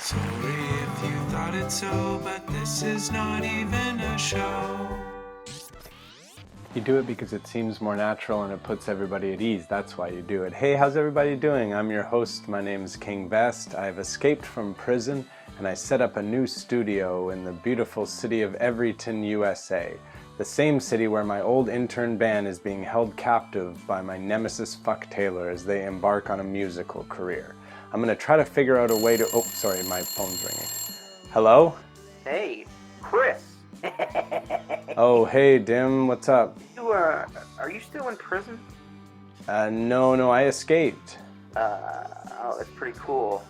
Sorry if you thought it so, but this is not even a show. You do it because it seems more natural and it puts everybody at ease. That's why you do it. Hey, how's everybody doing? I'm your host. My name's King Best. I've escaped from prison and I set up a new studio in the beautiful city of Everyton, USA. The same city where my old intern band is being held captive by my nemesis Fuck Taylor as they embark on a musical career. I'm gonna try to figure out a way to... Oh, sorry, my phone's ringing. Hello? Hey, Chris. Oh, hey, Dim, what's up? Are you still in prison? No, I escaped. Oh, that's pretty cool.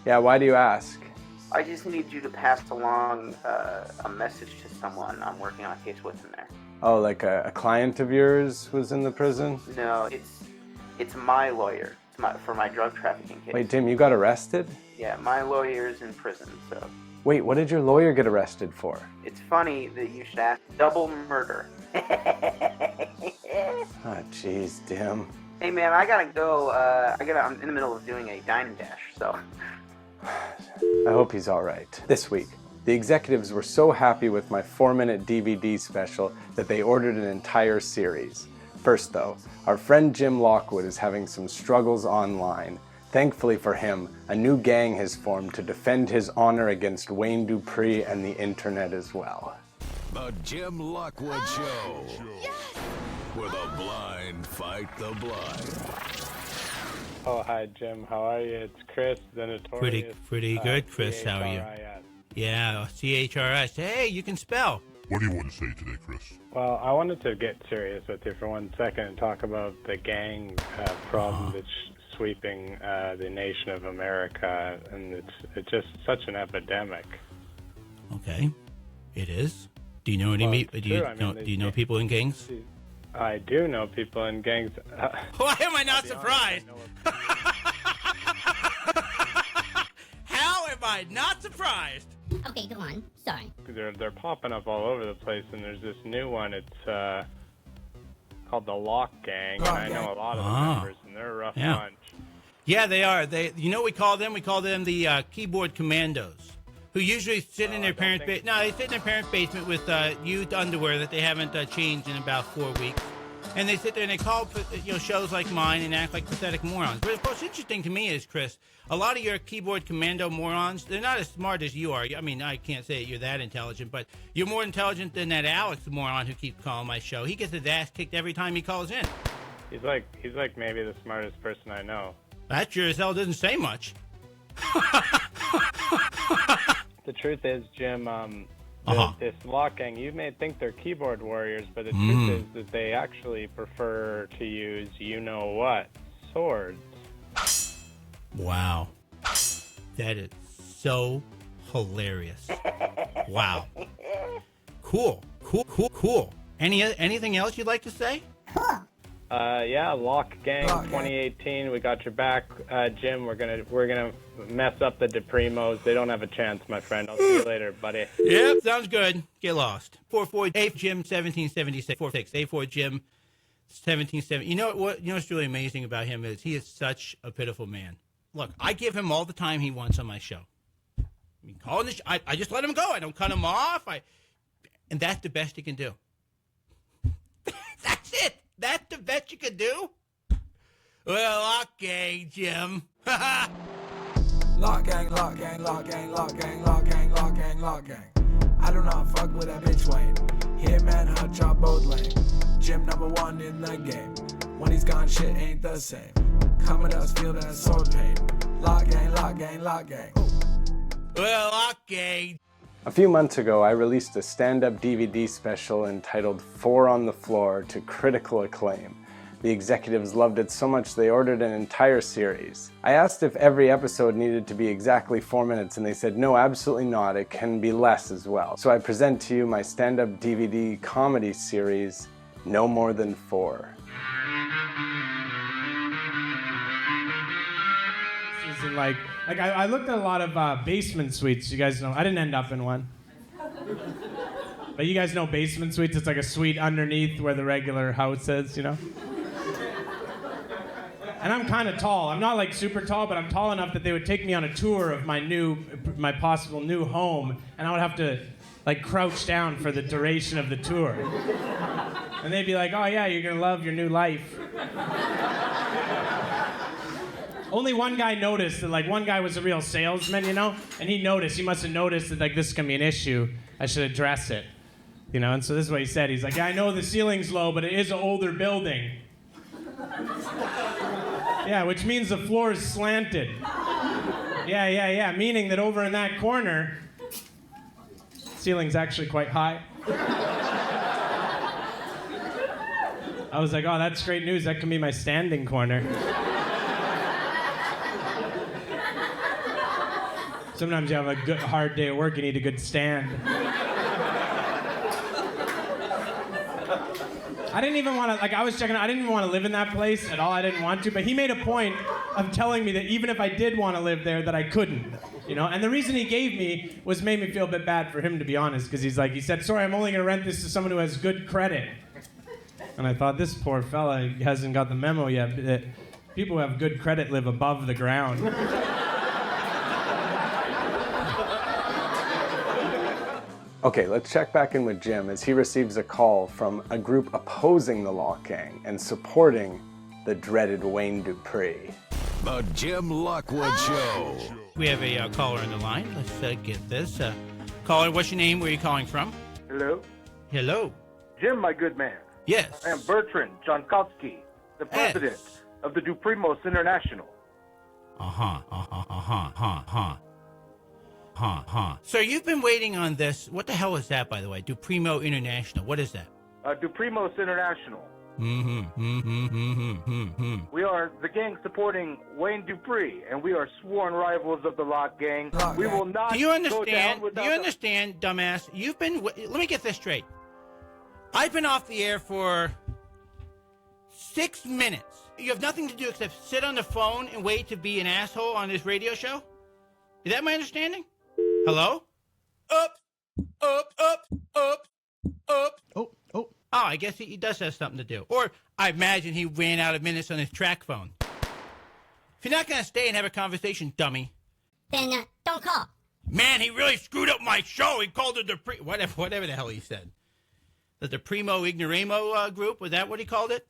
Yeah, why do you ask? I just need you to pass along a message to someone. I'm working on a case with him there. Oh, like a client of yours was in the prison? No, it's my lawyer. For my drug trafficking case. Wait, Dim, you got arrested? Yeah, my lawyer's in prison, so... Wait, what did your lawyer get arrested for? It's funny that you should ask. Double murder. Oh, jeez, Dim. Hey, man, I gotta go. I'm in the middle of doing a dine and dash, so... I hope he's all right. This week, the executives were so happy with my 4-minute DVD special that they ordered an entire series. First though, our friend Jim Lockwood is having some struggles online. Thankfully for him, a new gang has formed to defend his honor against Wayne Dupree and the internet as well. The Jim Lockwood Show. Yes! Where the blind fight the blind. Oh, hi Jim, how are you? It's Chris, the notorious... Pretty good, Chris, how are you? Yeah, CHRS. Hey, you can spell. What do you want to say today, Chris? Well, I wanted to get serious with you for 1 second and talk about the gang problem that's sweeping the nation of America, and it's just such an epidemic. Okay, it is. Do you know any? Do you know people in gangs? I do know people in gangs. Why am I not surprised? How am I not surprised? Okay, go on. Sorry. They're popping up all over the place, and there's this new one. It's called the Lock Gang, and I know a lot of the members, and they're a rough bunch. Yeah, they are. You know what we call them? We call them the keyboard commandos, who usually sit in their parents' basement. No, they sit in their parents' basement with used underwear that they haven't changed in about 4 weeks. And they sit there and they call shows like mine and act like pathetic morons. But of course, interesting to me is, Chris, a lot of your keyboard commando morons, they're not as smart as you are. I mean, I can't say you're that intelligent, but you're more intelligent than that Alex moron who keeps calling my show. He gets his ass kicked every time he calls in. He's like maybe the smartest person I know. That sure as hell doesn't say much. The truth is, Jim, this Lock Gang, you may think they're keyboard warriors, but the truth is that they actually prefer to use you-know-what, swords. Wow. That is so hilarious. Wow. Cool. Anything else you'd like to say? Yeah, Lock Gang 2018. We got your back, Jim. We're gonna mess up the DePrimos. They don't have a chance, my friend. I'll see you later, buddy. Yep, sounds good. Get lost. 44-8-Jim 1776 46-84-Jim 1770. You know what's really amazing about him is he is such a pitiful man. Look, I give him all the time he wants on my show. I mean, I just let him go. I don't cut him off. And that's the best you can do. That's it. That's the best you can do? Well, okay, Jim. Lock gang, lock gang, lock gang, lock gang, lock gang, lock gang, lock gang. I do not fuck with that bitch Wayne. Him and her chop both lame. Jim #1 in the game. When he's gone, shit ain't the same. Come with us, feel that sword pain. Lock gang, lock gang, lock gang. Well, okay. A few months ago, I released a stand-up DVD special entitled 4 on the Floor to critical acclaim. The executives loved it so much they ordered an entire series. I asked if every episode needed to be exactly 4 minutes, and they said no, absolutely not, it can be less as well. So I present to you my stand-up DVD comedy series, No More Than 4. And like I looked at a lot of basement suites. You guys know I didn't end up in one, but you guys know basement suites. It's like a suite underneath where the regular house is, you know. And I'm kind of tall. I'm not like super tall, but I'm tall enough that they would take me on a tour of my possible new home, and I would have to like crouch down for the duration of the tour. And they'd be like, "Oh yeah, you're gonna love your new life." Only one guy noticed that, like, one guy was a real salesman, you know? And he must have noticed that, like, this is gonna be an issue. I should address it. You know, and so this is what he said. He's like, "Yeah, I know the ceiling's low, but it is an older building." Yeah, which means the floor is slanted. Yeah, meaning that over in that corner, ceiling's actually quite high. I was like, "Oh, that's great news. That can be my standing corner." Sometimes you have a hard day at work, you need a good stand. I didn't even want to, like, I was checking out, I didn't even want to live in that place at all. I didn't want to, but he made a point of telling me that even if I did want to live there, that I couldn't, you know? And the reason he gave me made me feel a bit bad for him, to be honest, because he said, "Sorry, I'm only going to rent this to someone who has good credit." And I thought, this poor fella hasn't got the memo yet, that people who have good credit live above the ground. Okay, let's check back in with Jim as he receives a call from a group opposing the Lock Gang and supporting the dreaded Wayne Dupree. The Jim Lockwood Show. We have a caller on the line. Let's get this. Caller, what's your name? Where are you calling from? Hello? Hello. Jim, my good man. Yes. I am Bertrand Jankowski, the president of the Duprimos International. So you've been waiting on this. What the hell is that, by the way? Duprimo International. What is that? Duprimos International. We are the gang supporting Wayne Dupree, and we are sworn rivals of the Lock Gang. We will not Do you go understand? down without Do you understand, dumbass? You've been... Let me get this straight. I've been off the air for 6 minutes. You have nothing to do except sit on the phone and wait to be an asshole on this radio show? Is that my understanding? Hello? Up. Oh, I guess he does have something to do. Or I imagine he ran out of minutes on his track phone. If you're not going to stay and have a conversation, dummy. Then don't call. Man, he really screwed up my show. He called it the whatever the hell he said. The Primo Ignoramo group, was that what he called it?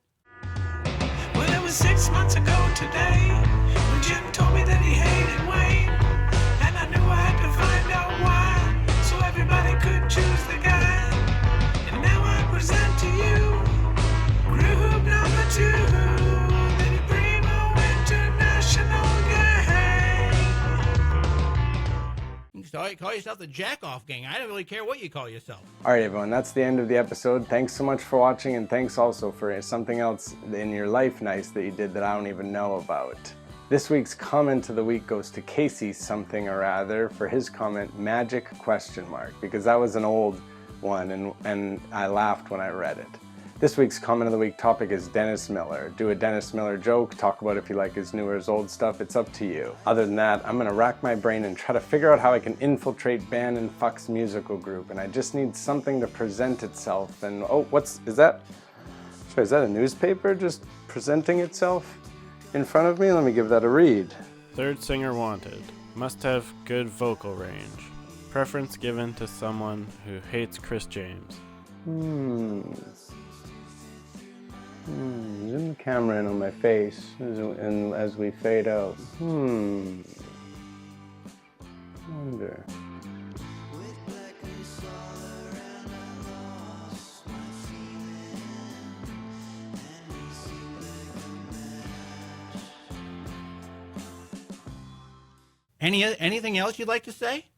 Well, it was 6 months ago today when Jim told me that he hated Wayne. And I knew I had to find out why, so everybody could choose the guy. And now I present to you group number 2, the Primo International Gang. You can call yourself the Jack-Off Gang. I don't really care what you call yourself. All right, everyone, that's the end of the episode. Thanks so much for watching, and thanks also for something else in your life nice that you did that I don't even know about. This week's comment of the week goes to Casey something or other for his comment, magic ? Because that was an old one, and I laughed when I read it. This week's comment of the week topic is Dennis Miller. Do a Dennis Miller joke, talk about if you like his new or his old stuff, it's up to you. Other than that, I'm gonna rack my brain and try to figure out how I can infiltrate Ban and Fuck's musical group, and I just need something to present itself, and is that a newspaper just presenting itself in front of me? Let me give that a read. Third singer wanted. Must have good vocal range. Preference given to someone who hates Chris James. Zoom the camera in on my face and as we fade out. Wonder. Anything else you'd like to say?